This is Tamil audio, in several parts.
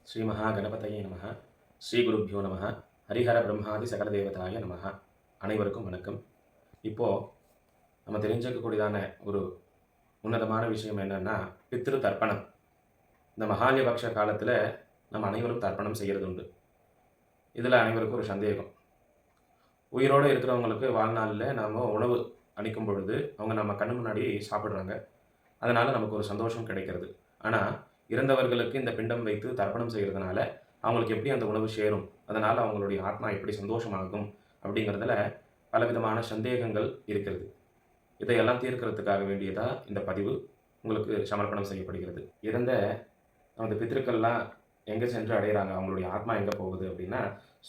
ஸ்ரீ மகாகணபதையே நம. ஸ்ரீ குருப்பியோ நம. ஹரிஹர பிரம்மாதி சகல தேவதாய நம. அனைவருக்கும் வணக்கம். இப்போது நம்ம தெரிஞ்சுக்கக்கூடியதான ஒரு உன்னதமான விஷயம் என்னென்னா பித்ரு தர்ப்பணம். இந்த மகாலயபக்ஷ காலத்தில் நம்ம அனைவரும் தர்ப்பணம் செய்கிறது உண்டு. இதில் அனைவருக்கும் ஒரு சந்தேகம். உயிரோடு இருக்கிறவங்களுக்கு வாழ்நாளில் நாம் உணவு அளிக்கும் பொழுது அவங்க நம்ம கண்ணு முன்னாடி சாப்பிட்றாங்க. அதனால் நமக்கு ஒரு சந்தோஷம் கிடைக்கிறது. ஆனால் இறந்தவர்களுக்கு இந்த பிண்டம் வைத்து தர்ப்பணம் செய்கிறதுனால அவங்களுக்கு எப்படி அந்த உணவு சேரும், அதனால் அவங்களுடைய ஆத்மா எப்படி சந்தோஷமாகும் அப்படிங்கிறதுல பலவிதமான சந்தேகங்கள் இருக்கிறது. இதையெல்லாம் தீர்க்கிறதுக்காக வேண்டியதாக இந்த பதிவு உங்களுக்கு சமர்ப்பணம் செய்யப்படுகிறது. இறந்த நமது பித்திருக்கள்லாம் எங்கே சென்று அடைகிறாங்க, அவங்களுடைய ஆத்மா எங்கே போகுது அப்படின்னா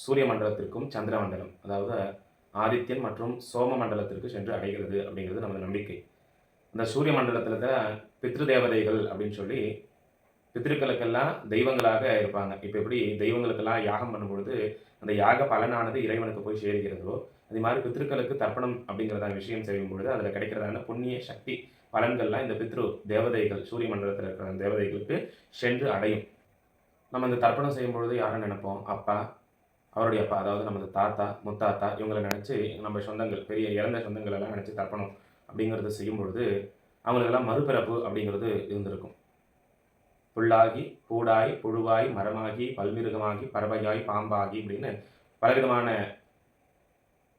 சூரிய மண்டலத்திற்கும் சந்திர மண்டலம், அதாவது ஆதித்யன் மற்றும் சோம மண்டலத்திற்கு சென்று அடைகிறது அப்படிங்கிறது நமது நம்பிக்கை. அந்த சூரிய மண்டலத்தில் தான் பித்ரு தேவதைகள் அப்படின்னு சொல்லி பித்திருக்களுக்கெல்லாம் தெய்வங்களாக இருப்பாங்க. இப்போ எப்படி தெய்வங்களுக்கெல்லாம் யாகம் பண்ணும்பொழுது அந்த யாக பலனானது இறைவனுக்கு போய் சேர்கிறதோ, அது மாதிரி பித்திருக்களுக்கு தர்ப்பணம் அப்படிங்கிறதான விஷயம் செய்யும் பொழுது அதில் கிடைக்கிறதான புண்ணிய சக்தி பலன்கள்லாம் இந்த பித்ரு தேவதைகள் சூரிய மண்டலத்தில் இருக்கிற தேவதைகளுக்கு சென்று அடையும். நம்ம இந்த தர்ப்பணம் செய்யும் பொழுது யாரை நினைப்போம்? அப்பா, அவருடைய அப்பா, அதாவது நமது தாத்தா, முத்தாத்தா, இவங்களை நினச்சி நம்ம சொந்தங்கள், பெரிய இறந்த சொந்தங்கள் எல்லாம் நினச்சி தர்ப்பணம் அப்படிங்கிறத செய்யும் பொழுது அவங்களுக்கெல்லாம் மறுபிறப்பு அப்படிங்கிறது இருந்திருக்கும். புல்லாகி பூடாய் புழுவாய் மரமாகி பல்மிருகமாகி பறவையாய் பாம்பாகி அப்படின்னு பலவிதமான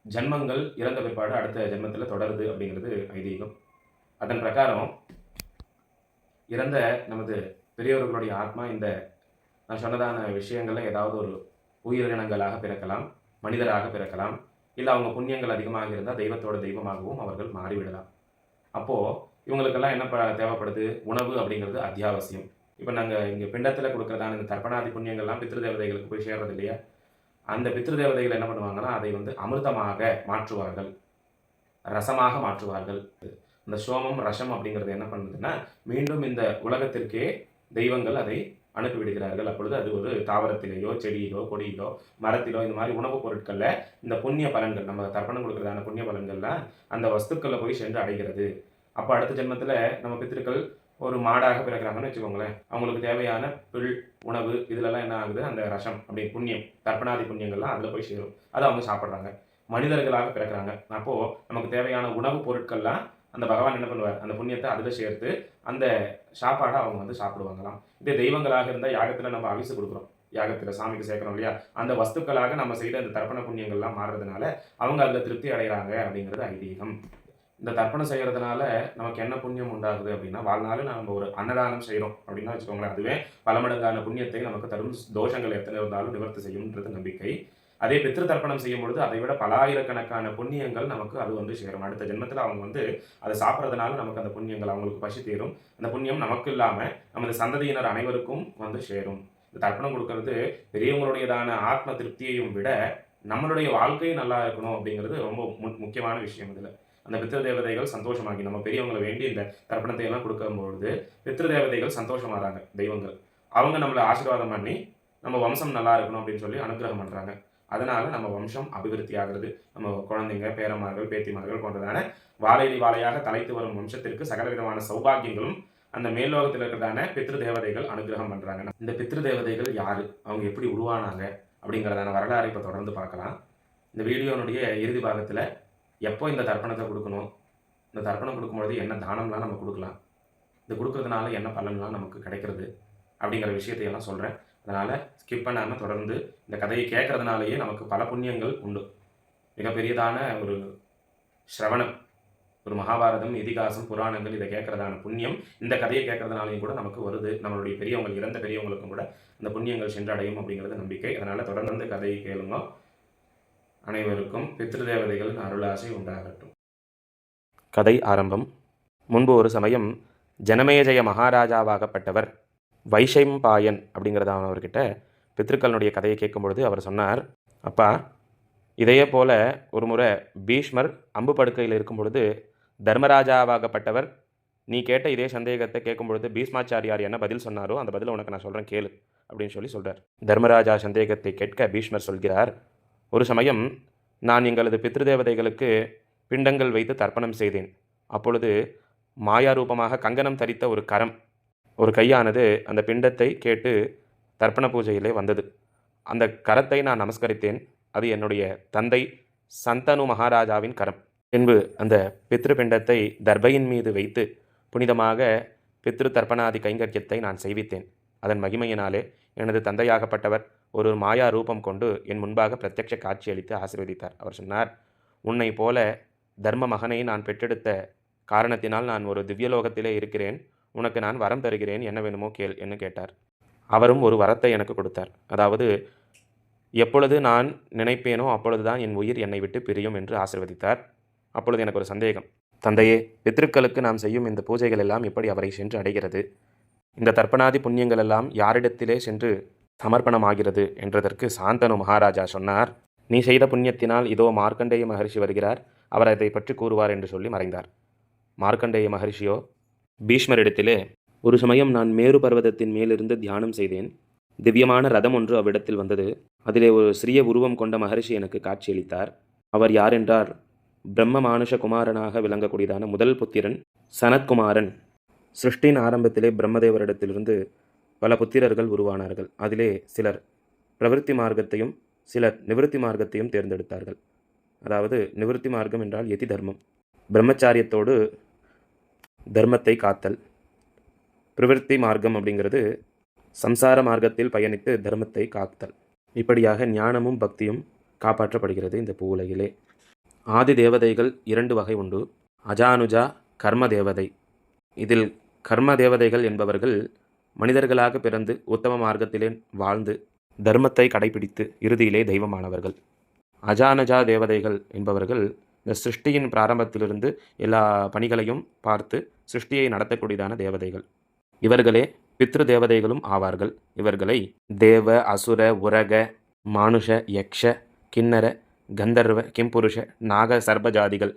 ஜென்மங்கள் இறந்த பிற்பாடு அடுத்த ஜென்மத்தில் தொடருது அப்படிங்கிறது ஐதீகம். அதன் பிரகாரம் இறந்த நமது பெரியவர்களுடைய ஆத்மா இந்த நான் சொன்னதான விஷயங்கள்ல ஏதாவது ஒரு உயிரினங்களாக பிறக்கலாம், மனிதராக பிறக்கலாம், இல்லை அவங்க புண்ணியங்கள் அதிகமாக இருந்தால் தெய்வத்தோட தெய்வமாகவும் அவர்கள் மாறிவிடலாம். அப்போது இவங்களுக்கெல்லாம் என்ன தேவைப்படுது? உணவு அப்படிங்கிறது அத்தியாவசியம். இப்போ நாங்கள் இங்கே பிண்டத்தில் கொடுக்குறதான இந்த தர்ப்பணாதி புண்ணியங்கள்லாம் பித்ரு தேவதைகளுக்கு போய் சேர்றது இல்லையா? அந்த பித்ரு தேவதைகள் என்ன பண்ணுவாங்கன்னா அதை அமிர்தமாக மாற்றுவார்கள், ரசமாக மாற்றுவார்கள். இந்த சோமம் ரசம் அப்படிங்கிறது என்ன பண்ணுதுன்னா மீண்டும் இந்த உலகத்திற்கே தெய்வங்கள் அதை அனுப்பிவிடுகிறார்கள். அப்பொழுது அது ஒரு தாவரத்திலேயோ செடியிலோ கொடியிலோ மரத்திலோ இந்த மாதிரி உணவுப் பொருட்களில் இந்த புண்ணிய பலன்கள், நம்ம தர்ப்பணம் கொடுக்குறதான புண்ணிய பலன்கள்லாம் அந்த வஸ்துக்களில் போய் சென்று அடைகிறது. அப்போ அடுத்த ஜென்மத்தில் நம்ம பித்திருக்கள் ஒரு மாடாக பிறக்கிறாங்கன்னு வச்சுக்கோங்களேன். அவங்களுக்கு தேவையான புல் உணவு இதிலெல்லாம் என்ன ஆகுது? அந்த ரசம் அப்படி புண்ணியம், தர்ப்பணாதி புண்ணியங்கள்லாம் அதில் போய் சேரும். அதை அவங்க சாப்பிட்றாங்க. மனிதர்களாக பிறக்கிறாங்க. அப்போது நமக்கு தேவையான உணவுப் பொருட்கள்லாம் அந்த பகவான் என்ன பண்ணுவார்? அந்த புண்ணியத்தை அதில் சேர்த்து அந்த சாப்பாடை அவங்க சாப்பிடுவாங்களாம். இதே தெய்வங்களாக இருந்தால் யாகத்தில் நம்ம அவிசு கொடுக்குறோம், யாகத்தில் சாமிக்கு சேர்க்குறோம் இல்லையா? அந்த வஸ்துக்களாக நம்ம செய்த அந்த தர்ப்பண புண்ணியங்கள்லாம் மாறுறதுனால அவங்க அதில் திருப்தி அடைகிறாங்க அப்படிங்கிறது ஐதீகம். இந்த தர்ப்பணம் செய்கிறதுனால நமக்கு என்ன புண்ணியம் உண்டாகுது அப்படின்னா, வாழ்நாள் நம்ம ஒரு அன்னதானம் செய்கிறோம் அப்படின்னா வச்சுக்கோங்களேன், அதுவே பல மடங்கான புண்ணியத்தை நமக்கு தரும். தோஷங்கள் எத்தனை இருந்தாலும் நிவர்த்தி செய்யும்ன்றது நம்பிக்கை. அதே பித்ரு தர்ப்பணம் செய்யும் பொழுது அதை விட பல ஆயிரக்கணக்கான புண்ணியங்கள் நமக்கு அது சேரும். அடுத்த ஜென்மத்தில் அவங்க அதை சாப்பிட்றதுனால நமக்கு அந்த புண்ணியங்கள் அவங்களுக்கு பசி தீரும். அந்த புண்ணியம் நமக்கு இல்லாமல் நமது சந்ததியினர் அனைவருக்கும் சேரும். இந்த தர்ப்பணம் கொடுக்கறது பெரியவங்களுடையதான ஆத்ம திருப்தியையும் விட நம்மளுடைய வாழ்க்கை நல்லா இருக்கணும் அப்படிங்கிறது ரொம்ப முக்கியமான விஷயம். இதில் அந்த பித்ரு தேவதைகள் சந்தோஷமாகி நம்ம பெரியவங்களை வேண்டி இந்த தர்ப்பணத்தை எல்லாம் கொடுக்கும்பொழுது பித்ரு தேவதைகள் சந்தோஷமாகறாங்க. தெய்வங்கள் அவங்க நம்மளை ஆசீர்வாதம் பண்ணி நம்ம வம்சம் நல்லா இருக்கணும் அப்படின்னு சொல்லி அனுகிரகம் பண்ணுறாங்க. அதனால நம்ம வம்சம் அபிவிருத்தி ஆகிறது. நம்ம குழந்தைங்க, பேரமார்கள், பேத்திமார்கள் போன்றதான வாழையடி வாழையாக தலைத்து வரும் வம்சத்திற்கு சகல விதமான சௌபாகியங்களும் அந்த மேல்லோகத்தில் இருக்கிறதான பித்ரு தேவதைகள் அனுகிரகம் பண்ணுறாங்க. இந்த பித்ரு தேவதைகள் யாரு, அவங்க எப்படி உருவானாங்க அப்படிங்கிறதான வரலாறு இப்போ தொடர்ந்து பார்க்கலாம். இந்த வீடியோனுடைய இறுதி பாகத்தில் எப்போ இந்த தர்ப்பணத்தை கொடுக்கணும், இந்த தர்ப்பணம் கொடுக்கும்பொழுது என்ன தானம்லாம் நம்ம கொடுக்கலாம், இது கொடுக்கறதுனால என்ன பலன்லாம் நமக்கு கிடைக்கிறது அப்படிங்கிற விஷயத்தையெல்லாம் சொல்கிறேன். அதனால் ஸ்கிப் பண்ணாமல் தொடர்ந்து இந்த கதையை கேட்கறதுனாலேயே நமக்கு பல புண்ணியங்கள் உண்டு. மிகப்பெரியதான ஒரு ஸ்ரவணம், ஒரு மகாபாரதம், இதிகாசம், புராணங்கள் இதை கேட்கறதான புண்ணியம் இந்த கதையை கேட்கறதுனாலையும் கூட நமக்கு வருது. நம்மளுடைய பெரியவங்க, இறந்த பெரியவங்களுக்கும் கூட இந்த புண்ணியங்கள் சென்றடையும் அப்படிங்கிறது நம்பிக்கை. அதனால் தொடர்ந்து கதையை கேளுங்க. அனைவருக்கும் பித்ரு தேவதைகளின் அருளாசை உண்டாகட்டும். கதை ஆரம்பம். முன்பு ஒரு சமயம் ஜனமேஜய மகாராஜாவாகப்பட்டவர் வைஷம்பாயன் அப்படிங்கிறதானவர்கிட்ட பித்ருக்களுடைய கதையை கேட்கும் பொழுது அவர் சொன்னார், அப்பா, இதையே போல ஒரு முறை பீஷ்மர் அம்பு படுக்கையில் இருக்கும் பொழுது தர்மராஜாவாகப்பட்டவர் நீ கேட்ட இதே சந்தேகத்தை கேட்கும் பொழுது பீஷ்மாச்சாரியார் என்ன பதில் சொன்னாரோ அந்த பதிலை உனக்கு நான் சொல்கிறேன் கேளு அப்படின்னு சொல்கிறார். தர்மராஜா சந்தேகத்தை கேட்க பீஷ்மர் சொல்கிறார், ஒரு சமயம் நான் எங்களது பித்ருதேவதைகளுக்கு பிண்டங்கள் வைத்து தர்ப்பணம் செய்தேன். அப்பொழுது மாயாரூபமாக கங்கணம் தரித்த ஒரு கரம், ஒரு கையானது அந்த பிண்டத்தை கேட்டு தர்ப்பண பூஜையிலே வந்தது. அந்த கரத்தை நான் நமஸ்கரித்தேன். அது என்னுடைய தந்தை சந்தனு மகாராஜாவின் கரம். பின்பு அந்த பித்ருபிண்டத்தை தர்பையின் மீது வைத்து புனிதமாக பித்ரு தர்ப்பணாதி கைங்கரியத்தை நான் செய்வித்தேன். அதன் மகிமையினாலே எனது தந்தையாகப்பட்டவர் ஒரு மாயா ரூபம் கொண்டு என் முன்பாக பிரத்யட்ச காட்சியளித்து ஆசீர்வதித்தார். அவர் சொன்னார், உன்னை போல தர்ம மகனை நான் பெற்றெடுத்த காரணத்தினால் நான் ஒரு திவ்யலோகத்திலே இருக்கிறேன். உனக்கு நான் வரம் தருகிறேன், என்ன வேணுமோ கேள் என்று கேட்டார். அவரும் ஒரு வரத்தை எனக்கு கொடுத்தார். அதாவது, எப்பொழுது நான் நினைப்பேனோ அப்பொழுதுதான் என் உயிர் என்னை விட்டு பிரியும் என்று ஆசீர்வதித்தார். அப்பொழுது எனக்கு ஒரு சந்தேகம். தந்தையே, பித்ருக்களுக்கு நாம் செய்யும் இந்த பூஜைகள் எல்லாம் எப்படி அவரை சென்று அடைகிறது? இந்த தர்ப்பணாதி புண்ணியங்கள் எல்லாம் யாரிடத்திலே சென்று சமர்ப்பணமாகிறது என்றதற்கு சாந்தனு மகாராஜா சொன்னார், நீ செய்த புண்ணியத்தினால் இதோ மார்க்கண்டேய மகரிஷி வருகிறார், அவர் அதை பற்றி கூறுவார் என்று சொல்லி மறைந்தார். மார்க்கண்டேய மகரிஷியோ, பீஷ்மரிடத்திலே, ஒரு சமயம் நான் மேரு பர்வதத்தின் மேலிருந்து தியானம் செய்தேன். திவ்யமான ரதம் ஒன்று அவ்விடத்தில் வந்தது. அதிலே ஒரு சிறிய உருவம் கொண்ட மகரிஷி எனக்கு காட்சியளித்தார். அவர் யார் என்றால், பிரம்ம மானுஷ குமாரனாக விளங்கக்கூடியதான முதல் புத்திரன் சனத்குமாரன். சிருஷ்டியின் ஆரம்பத்திலே பிரம்மதேவரிடத்திலிருந்து பல புத்திரர்கள் உருவானார்கள். அதிலே சிலர் பிரவிற்த்தி மார்க்கத்தையும் சிலர் நிவிருத்தி மார்க்கத்தையும் தேர்ந்தெடுத்தார்கள். அதாவது நிவிருத்தி மார்க்கம் என்றால் யதி தர்மம், பிரம்மச்சாரியத்தோடு தர்மத்தை காத்தல். பிரவிற்த்தி மார்க்கம் அப்படிங்கிறது சம்சார மார்க்கத்தில் பயணித்து தர்மத்தை காத்தல். இப்படியாக ஞானமும் பக்தியும் காப்பாற்றப்படுகிறது இந்த பூவுலகிலே. ஆதி தேவதைகள் 2 வகை உண்டு. அஜானுஜா, கர்ம தேவதை. இதில் கர்ம தேவதைகள் என்பவர்கள் மனிதர்களாக பிறந்து உத்தம மார்க்கத்திலே வாழ்ந்து தர்மத்தை கடைபிடித்து இறுதியிலே தெய்வமானவர்கள். அஜானஜா தேவதைகள் என்பவர்கள் இந்த சிருஷ்டியின் பிராரம்பத்திலிருந்து எல்லா பணிகளையும் பார்த்து சிருஷ்டியை நடத்தக்கூடியதான தேவதைகள். இவர்களே பித்ரு தேவதைகளும் ஆவார்கள். இவர்களை தேவ, அசுர, உரக, மானுஷ, யக்ஷ, கிண்ணர, கந்தர்வ, கிம்புருஷ, நாக, சர்பஜாதிகள்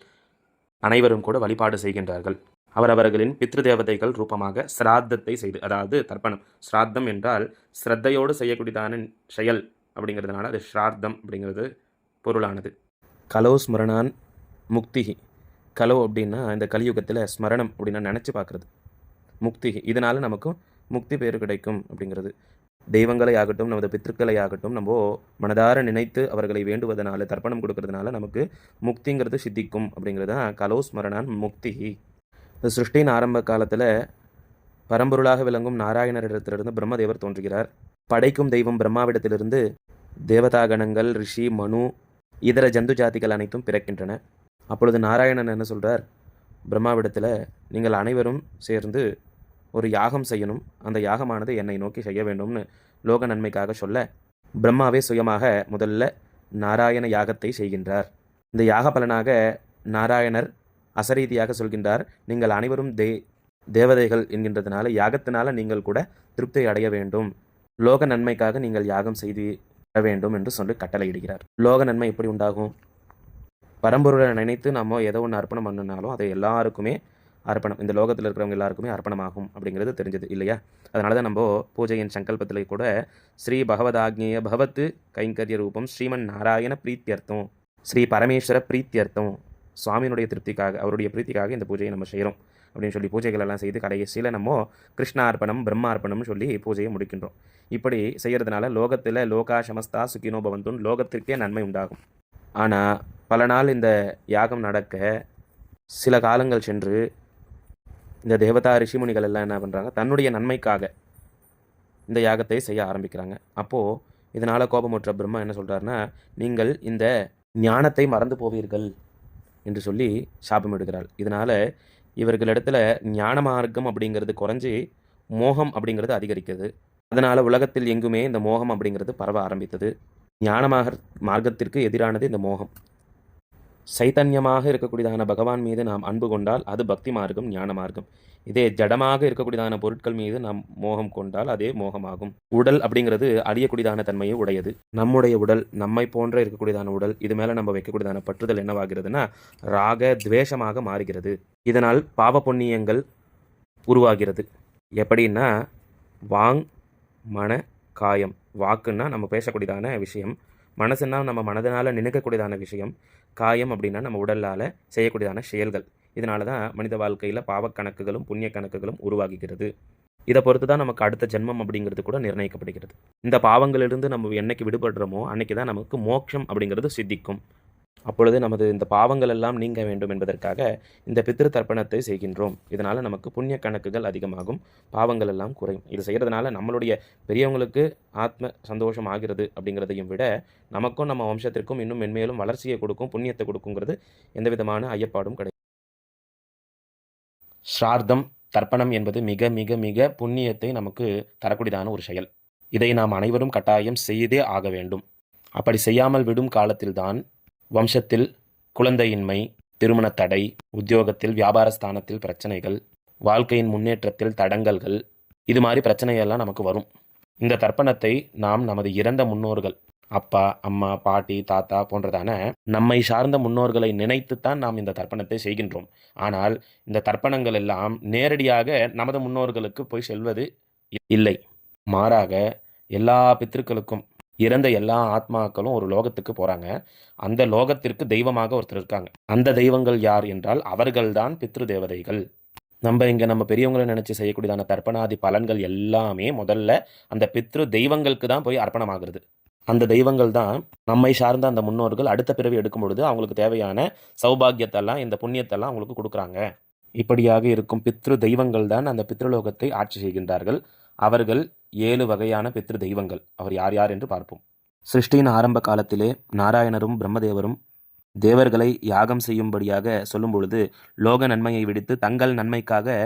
அனைவரும் கூட வழிபாடு செய்கின்றார்கள். அவரவர்களின் பித்ரு தேவதைகள் ரூபமாக சிராத்தத்தை செய்து, அதாவது தர்ப்பணம். ஸ்ராத்தம் என்றால் ஸ்ரத்தையோடு செய்யக்கூடியதான செயல் அப்படிங்கிறதுனால அது ஸ்ரார்த்தம் அப்படிங்கிறது பொருளானது. கலோ ஸ்மரணான் முக்திகி. கலோ அப்படின்னா இந்த கலியுகத்தில் ஸ்மரணம் அப்படின்னா நினச்சி பார்க்குறது. முக்திகி, இதனால் நமக்கு முக்தி பேர் கிடைக்கும் அப்படிங்கிறது. தெய்வங்களை ஆகட்டும், நமது பித்ருக்களை ஆகட்டும், நம்ம மனதார நினைத்து அவர்களை வேண்டுவதனால, தர்ப்பணம் கொடுக்கறதுனால நமக்கு முக்திங்கிறது சித்திக்கும் அப்படிங்கிறது தான் கலோ ஸ்மரணான் முக்திகி. இந்த சிருஷ்டியின் ஆரம்ப காலத்தில் பரம்பொருளாக விளங்கும் நாராயணரிடத்திலிருந்து பிரம்மதேவர் தோன்றுகிறார். படைக்கும் தெய்வம் பிரம்மாவிடத்திலிருந்து தேவதாகணங்கள், ரிஷி, மனு, இதர ஜந்து ஜாதிகள் அனைத்தும் பிறக்கின்றன. அப்பொழுது நாராயணன் என்ன சொல்கிறார், பிரம்மாவிடத்தில் நீங்கள் அனைவரும் சேர்ந்து ஒரு யாகம் செய்யணும், அந்த யாகமானது என்னை நோக்கி செய்ய வேண்டும்னு லோக நன்மைக்காக சொல்ல, பிரம்மாவே சுயமாக முதல்ல நாராயண யாகத்தை செய்கின்றார். இந்த யாக பலனாக நாராயணர் அசரீதியாக சொல்கின்றார், நீங்கள் அனைவரும் தேவதைகள் என்கின்றதுனால யாகத்தினால நீங்கள் கூட திருப்தி அடைய வேண்டும், லோக நன்மைக்காக நீங்கள் யாகம் செய்து வேண்டும் என்று சொல்லி கட்டளையிடுகிறார். லோக நன்மை எப்படி உண்டாகும்? பரம்பொருளை நினைத்து நம்ம ஏதோ ஒன்று அர்ப்பணம் பண்ணினாலும் அது எல்லாருக்குமே அர்ப்பணம், இந்த லோகத்தில் இருக்கிறவங்க எல்லாருக்குமே அர்ப்பணமாகும் அப்படிங்கிறது தெரிஞ்சது இல்லையா? அதனால தான் நம்ம பூஜையின் சங்கல்பத்தில் கூட ஸ்ரீ பகவதாக்ஞேய பகவத்து கைங்கரிய ரூபம் ஸ்ரீமன் நாராயண பிரீத்தியர்த்தம், ஸ்ரீ பரமேஸ்வர பிரீத்தியர்த்தம், சுவாமியினுடைய திருப்திக்காக, அவருடைய பிரீத்திக்காக இந்த பூஜையை நம்ம செய்கிறோம் அப்படின்னு சொல்லி பூஜைகள் எல்லாம் செய்து கடைசியில் நம்ம கிருஷ்ணார்ப்பணம் பிரம்மார்ப்பணம்னு சொல்லி பூஜையை முடிக்கின்றோம். இப்படி செய்கிறதுனால லோகத்தில் லோகா சமஸ்தா சுகினோ பவந்துன், லோகத்திற்கே நன்மை உண்டாகும். ஆனால் பல நாள் இந்த யாகம் நடக்க சில காலங்கள் சென்று இந்த தேவதா ரிஷிமுனிகள் எல்லாம் என்ன பண்ணுறாங்க, தன்னுடைய நன்மைக்காக இந்த யாகத்தை செய்ய ஆரம்பிக்கிறாங்க. அப்போது இதனால் கோபமுற்ற பிரம்மா என்ன சொல்கிறாருன்னா, நீங்கள் இந்த ஞானத்தை மறந்து போவீர்கள் என்று சொல்லி சாபமிடுகிறாள். இதனால் இவர்களிடத்துல ஞான மார்க்கம் அப்படிங்கிறது குறைஞ்சி மோகம் அப்படிங்கிறது அதிகரிக்கிறது. அதனால் உலகத்தில் எங்குமே இந்த மோகம் அப்படிங்கிறது பரவ ஆரம்பித்தது. ஞான மார்க்கத்திற்கு எதிரானது இந்த மோகம். சைத்தன்யமாக இருக்கக்கூடியதான பகவான் மீது நாம் அன்பு கொண்டால் அது பக்தி மார்க்கம், ஞான மார்க்கம். இதே ஜடமாக இருக்கக்கூடியதான பொருட்கள் மீது நாம் மோகம் கொண்டால் அதே மோகமாகும். உடல் அப்படிங்கிறது அழியக்கூடியதான தன்மையை உடையது. நம்முடைய உடல், நம்மை போன்ற இருக்கக்கூடியதான உடல், இது மேலே நம்ம வைக்கக்கூடியதான பற்றுதல் என்னவாகிறதுனா ராக துவேஷமாக மாறுகிறது. இதனால் பாவ புண்ணியங்கள் உருவாகிறது. எப்படின்னா வாங், மன, காயம். வாக்குன்னா நம்ம பேசக்கூடியதான விஷயம், மனசுன்னா நம்ம மனதனால் நினைக்கக்கூடியதான விஷயம், காயம் அப்படின்னா நம்ம உடலால் செய்யக்கூடியதான செயல்கள். இதனால தான் மனித வாழ்க்கையில் பாவக்கணக்குகளும் புண்ணிய கணக்குகளும் உருவாகுகிறது. இதை பொறுத்து தான் நமக்கு அடுத்த ஜென்மம் அப்படிங்கிறது கூட நிர்ணயிக்கப்படுகிறது. இந்த பாவங்களிலிருந்து நம்ம என்னைக்கு விடுபடுறோமோ அன்னைக்கு தான் நமக்கு மோட்சம் அப்படிங்கிறது சித்திக்கும். அப்பொழுது நமது இந்த பாவங்கள் எல்லாம் நீங்க வேண்டும் என்பதற்காக இந்த பித்ரு தர்ப்பணத்தை செய்கின்றோம். இதனால் நமக்கு புண்ணிய கணக்குகள் அதிகமாகும், பாவங்கள் எல்லாம் குறையும். இது செய்கிறதுனால நம்மளுடைய பெரியவங்களுக்கு ஆத்ம சந்தோஷம் ஆகிறது அப்படிங்கிறதையும் விட நமக்கும் நம்ம வம்சத்திற்கும் இன்னும் மென்மேலும் வளர்ச்சியை கொடுக்கும், புண்ணியத்தை கொடுக்குங்கிறது எந்த விதமான ஐயப்பாடும் கிடையாது. ஸ்ரார்த்தம் தர்ப்பணம் என்பது மிக மிக மிக புண்ணியத்தை நமக்கு தரக்கூடியதான ஒரு செயல். இதை நாம் அனைவரும் கட்டாயம் செய்தே ஆக வேண்டும். அப்படி செய்யாமல் விடும் காலத்தில்தான் வம்சத்தில் குழந்தையின்மை, திருமண தடை, உத்தியோகத்தில் வியாபார ஸ்தானத்தில் பிரச்சனைகள், வாழ்க்கையின் முன்னேற்றத்தில் தடங்கல்கள், இது மாதிரி பிரச்சனையெல்லாம் நமக்கு வரும். இந்த தர்ப்பணத்தை நாம் நமது இறந்த முன்னோர்கள், அப்பா, அம்மா, பாட்டி, தாத்தா போன்றதான நம்மை சார்ந்த முன்னோர்களை நினைத்துத்தான் நாம் இந்த தர்ப்பணத்தை செய்கின்றோம். ஆனால் இந்த தர்ப்பணங்கள் எல்லாம் நேரடியாக நமது முன்னோர்களுக்கு போய் செல்வது இல்லை. மாறாக எல்லா பித்திருக்களுக்கும், இறந்த எல்லா ஆத்மாக்களும் ஒரு லோகத்துக்கு போகிறாங்க. அந்த லோகத்திற்கு தெய்வமாக ஒருத்தர் இருக்காங்க. அந்த தெய்வங்கள் யார் என்றால் அவர்கள்தான் பித்ரு தேவதைகள். நம்ம பெரியவங்களை நினச்சி செய்யக்கூடியதான தர்ப்பணாதி பலன்கள் எல்லாமே முதல்ல அந்த பித்ரு தெய்வங்களுக்கு தான் போய் அர்ப்பணமாகிறது. அந்த தெய்வங்கள் தான் நம்மை சார்ந்த அந்த முன்னோர்கள் அடுத்த பிறவி எடுக்கும் பொழுது அவங்களுக்கு தேவையான சௌபாகியத்தெல்லாம், இந்த புண்ணியத்தெல்லாம் அவங்களுக்கு கொடுக்குறாங்க. இப்படியாக இருக்கும் பித்ரு தெய்வங்கள் தான் அந்த பித்ருலோகத்தை ஆட்சி செய்கின்றார்கள். அவர்கள் 7 வகையான பித்ரு தெய்வங்கள். அவர் யார் யார் என்று பார்ப்போம். சிருஷ்டியின் ஆரம்ப காலத்திலே நாராயணரும் பிரம்மதேவரும் தேவர்களை யாகம் செய்யும்படியாக சொல்லும் பொழுது லோக நன்மையை விடுத்து தங்கள் நன்மைக்காக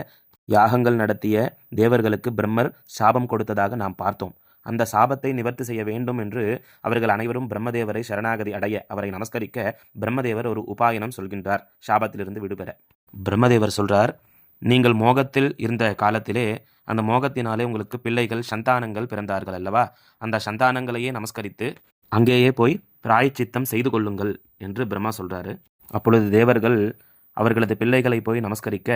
யாகங்கள் நடத்திய தேவர்களுக்கு பிரம்மர் சாபம் கொடுத்ததாக நாம் பார்த்தோம். அந்த சாபத்தை நிவர்த்தி செய்ய வேண்டும் என்று அவர்கள் அனைவரும் பிரம்மதேவரை சரணாகதி அடைய, அவரை நமஸ்கரிக்க பிரம்மதேவர் ஒரு உபாயனம் சொல்கின்றார் சாபத்திலிருந்து விடுபெற. பிரம்மதேவர் சொல்றார், நீங்கள் மோகத்தில் இருந்த காலத்திலே அந்த மோகத்தினாலே உங்களுக்கு பிள்ளைகள், சந்தானங்கள் பிறந்தார்கள் அல்லவா? அந்த சந்தானங்களையே நமஸ்கரித்து அங்கேயே போய் பிராயச்சித்தம் செய்து கொள்ளுங்கள் என்று பிரம்மா சொல்றாரு. அப்பொழுது தேவர்கள் அவர்களது பிள்ளைகளை போய் நமஸ்கரிக்க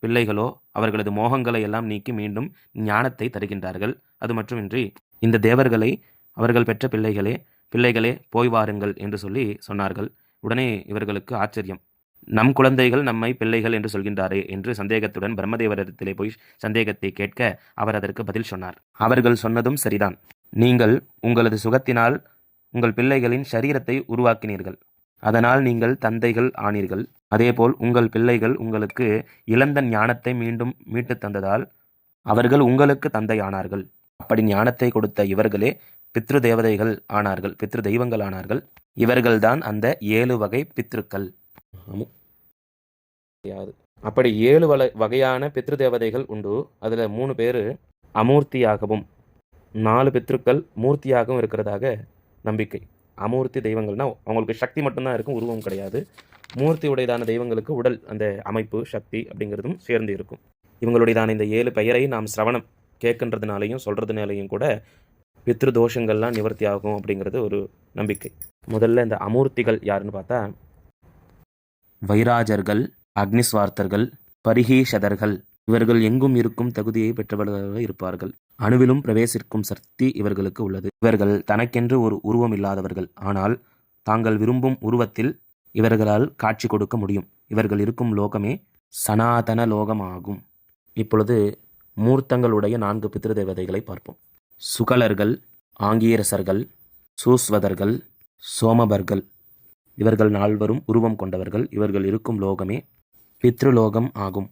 பிள்ளைகளோ அவர்களது மோகங்களை எல்லாம் நீக்கி மீண்டும் ஞானத்தை தருகின்றார்கள். அது மட்டுமின்றி இந்த தேவர்களை அவர்கள் பெற்ற பிள்ளைகளே போய் வாருங்கள் என்று சொல்லி சொன்னார்கள். உடனே இவர்களுக்கு ஆச்சரியம். நம் குழந்தைகள் நம்மை பிள்ளைகள் என்று சொல்கின்றாரே என்று சந்தேகத்துடன் பிரம்மதேவரிடத்திலே போய் சந்தேகத்தை கேட்க அவர் அதற்கு பதில் சொன்னார். அவர்கள் சொன்னதும் சரிதான். நீங்கள் உங்களது சுகத்தினால் உங்கள் பிள்ளைகளின் சரீரத்தை உருவாக்கினீர்கள். அதனால் நீங்கள் தந்தைகள் ஆனீர்கள். அதேபோல் உங்கள் பிள்ளைகள் உங்களுக்கு இழந்த ஞானத்தை மீண்டும் மீட்டு தந்ததால் அவர்கள் உங்களுக்கு தந்தை ஆனார்கள். அப்படி ஞானத்தை கொடுத்த இவர்களே பித்ரு தேவதைகள் ஆனார்கள், பித்ரு தெய்வங்கள் ஆனார்கள். இவர்கள்தான் அந்த 7 வகை பித்ருக்கள். அப்படி 7 வகையான பித்ரு தேவதைகள் உண்டு. அதில் 3 பேர் அமூர்த்தியாகவும் 4 பித்ருக்கள் மூர்த்தியாகவும் இருக்கிறதாக நம்பிக்கை. அமூர்த்தி தெய்வங்கள்னா அவங்களுக்கு சக்தி மட்டும்தான் இருக்கும், உருவம் கிடையாது. மூர்த்தி உடையதான தெய்வங்களுக்கு உடல், அந்த அமைப்பு, சக்தி அப்படிங்கிறதும் சேர்ந்து இருக்கும். இவங்களுடையதான இந்த 7 பெயரை நாம் சிரவணம் கேட்கின்றதுனாலையும் சொல்கிறதுனாலையும் கூட பித்ரு தோஷங்கள்லாம் நிவர்த்தி ஆகும் அப்படிங்கிறது ஒரு நம்பிக்கை. முதல்ல இந்த அமூர்த்திகள் யாருன்னு பார்த்தா வைராஜர்கள், அக்னிஸ்வார்த்தர்கள், பரிஹீஷதர்கள். இவர்கள் எங்கும் இருக்கும் தகுதியை பெற்றவர்களாக இருப்பார்கள். அணுவிலும் பிரவேசிக்கும் சக்தி இவர்களுக்கு உள்ளது. இவர்கள் தனக்கென்று ஒரு உருவம் இல்லாதவர்கள். ஆனால் தாங்கள் விரும்பும் உருவத்தில் இவர்களால் காட்சி கொடுக்க முடியும். இவர்கள் இருக்கும் லோகமே சனாதன லோகமாகும். இப்பொழுது மூர்த்தங்களுடைய 4 பித்ரு தேவதைகளை பார்ப்போம். சுகலர்கள், ஆங்கீரசர்கள், சூஸ்வதர்கள், சோமபர்கள். இவர்கள் 4வரும் உருவம் கொண்டவர்கள். இவர்கள் இருக்கும் லோகமே பித்ருலோகம் ஆகும்.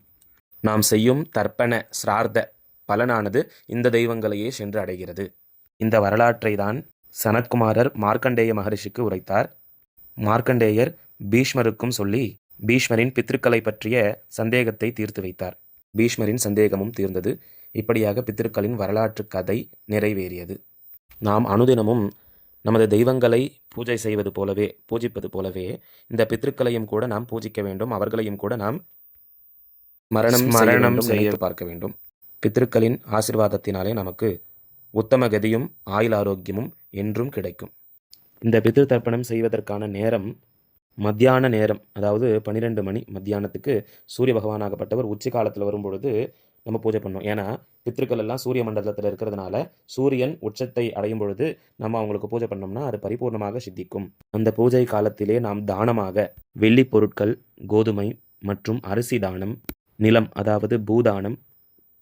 நாம் செய்யும் தர்ப்பண சிரார்த்த பலனானது இந்த தெய்வங்களையே சென்று அடைகிறது. இந்த வரலாற்றை தான் சனத்குமாரர் மார்க்கண்டேய மகரிஷிக்கு உரைத்தார். மார்க்கண்டேயர் பீஷ்மருக்கும் சொல்லி பீஷ்மரின் பித்ருக்களை பற்றிய சந்தேகத்தை தீர்த்து வைத்தார். பீஷ்மரின் சந்தேகமும் தீர்ந்தது. இப்படியாக பித்ருக்களின் வரலாற்று கதை நிறைவேறியது. நாம் அனுதினமும் நமது தெய்வங்களை பூஜிப்பது போலவே இந்த பித்ருக்களையும் கூட நாம் பூஜிக்க வேண்டும். அவர்களையும் கூட நாம் மரணம் செய்ய பார்க்க வேண்டும். பித்ருக்களின் ஆசீர்வாதத்தினாலே நமக்கு உத்தம கதியும் ஆயுள் ஆரோக்கியமும் என்றும் கிடைக்கும். இந்த பித்ரு தர்ப்பணம் செய்வதற்கான நேரம் மத்தியான நேரம், அதாவது 12 மணி மத்தியானத்துக்கு சூரிய பகவானாகப்பட்டவர் உச்சி காலத்தில் வரும்பொழுது நம்ம பூஜை பண்ணோம். ஏன்னா பித்ருக்கள் எல்லாம் சூரிய மண்டலத்தில் இருக்கிறதுனால சூரியன் உச்சத்தை அடையும் பொழுது நம்ம அவங்களுக்கு பூஜை பண்ணோம்னா அது பரிபூர்ணமாக சித்திக்கும். அந்த பூஜை காலத்திலே நாம் தானமாக வெள்ளி பொருட்கள், கோதுமை மற்றும் அரிசி தானம், நிலம் அதாவது பூதானம்,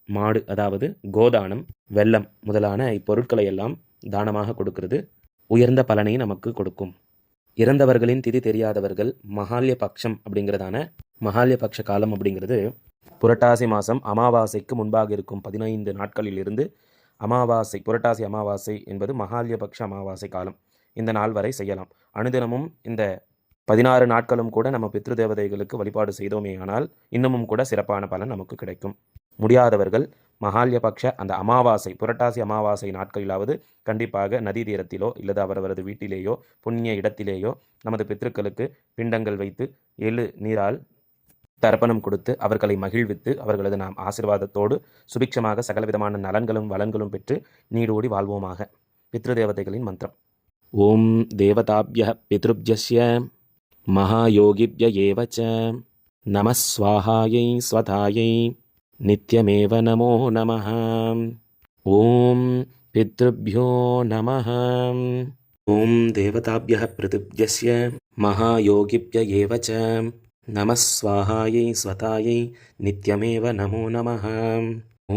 மாடு, அதாவது கோதானம், வெல்லம் முதலான இப்பொருட்களை எல்லாம் தானமாக கொடுக்கிறது உயர்ந்த பலனை நமக்கு கொடுக்கும். இறந்தவர்களின் திதி தெரியாதவர்கள் மகால்ய பட்சம் அப்படிங்கிறதான மகால்ய பட்ச காலம் அப்படிங்கிறது புரட்டாசி மாதம் அமாவாசைக்கு முன்பாக இருக்கும் 15 நாட்களில் இருந்து அமாவாசை, புரட்டாசி அமாவாசை என்பது மகால்யபக்ஷ அமாவாசை காலம். இந்த நாள் வரை செய்யலாம். அனுதினமும் இந்த 16 நாட்களும் கூட நம்ம பித்ரு தேவதைகளுக்கு வழிபாடு செய்தோமே ஆனால் இன்னமும் கூட சிறப்பான பலன் நமக்கு கிடைக்கும். முடியாதவர்கள் மகால்யபக்ஷ அந்த அமாவாசை, புரட்டாசி அமாவாசை நாட்களிலாவது கண்டிப்பாக நதி தீரத்திலோ இல்லது அவரவரது வீட்டிலேயோ புண்ணிய இடத்திலேயோ நமது பித்ருக்களுக்கு பிண்டங்கள் வைத்து எள்ளு நீரால் தர்ப்பணம் கொடுத்து அவர்களை மகிழ்வித்து அவர்களது நாம் ஆசீர்வாதத்தோடு சுபிக்ஷமாக சகலவிதமான நலன்களும் வளன்களும் பெற்று நீடோடி வாழ்வோமாக. பித்ருதேவதைகளின் மந்திரம். ஓம் தேவதாபிய பித்ருப்ஜஸ்ய மகாயோகிப்ய ஏவச்ச நம ஸ்வாஹாயை ஸ்வதாயை நித்யமேவ நமோ நமः. ஓம் பித்ருப்யோ நமः. ஓம் தேவதாபிய பித்ருப்ஜஸ்ய மகாயோகிப்ய ஏவச்ச நம ஸ்வாஹாயை ஸ்வதாயை நித்யமேவ நமோ நமः.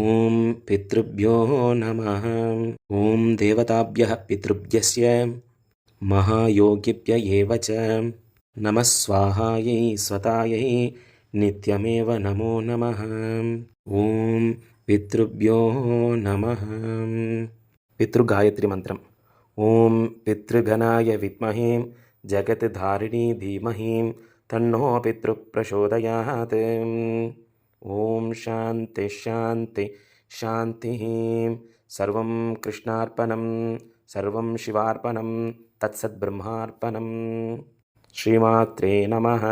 ஓம் பித்ருப்யோ நமः. ஓம் தேவதாபிய பித்ருப்ஜஸ்ய மகாயோகிப்ய ஏவச்ச நம ஸ்வாஹாயை ஸ்வதாயை நித்யமேவ நமோ நமः. ஓம் பித்ருப்யோ நமः. பித்ருகாயத்ரி மந்திரம். ஓம் பித்ருகணாய வித்மஹே ஜகத்தாரிணி தீமஹி தன்னோ பித்ரு பிரசோதயாத். ஓம் சாந்தி சாந்தி சாந்தி. சர்வம் கிருஷ்ணார்ப்பணம் சர்வம் சிவார்ப்பணம் தத்சத் பிரம்மார்ப்பணம். ஸ்ரீமாத்ரே நமः.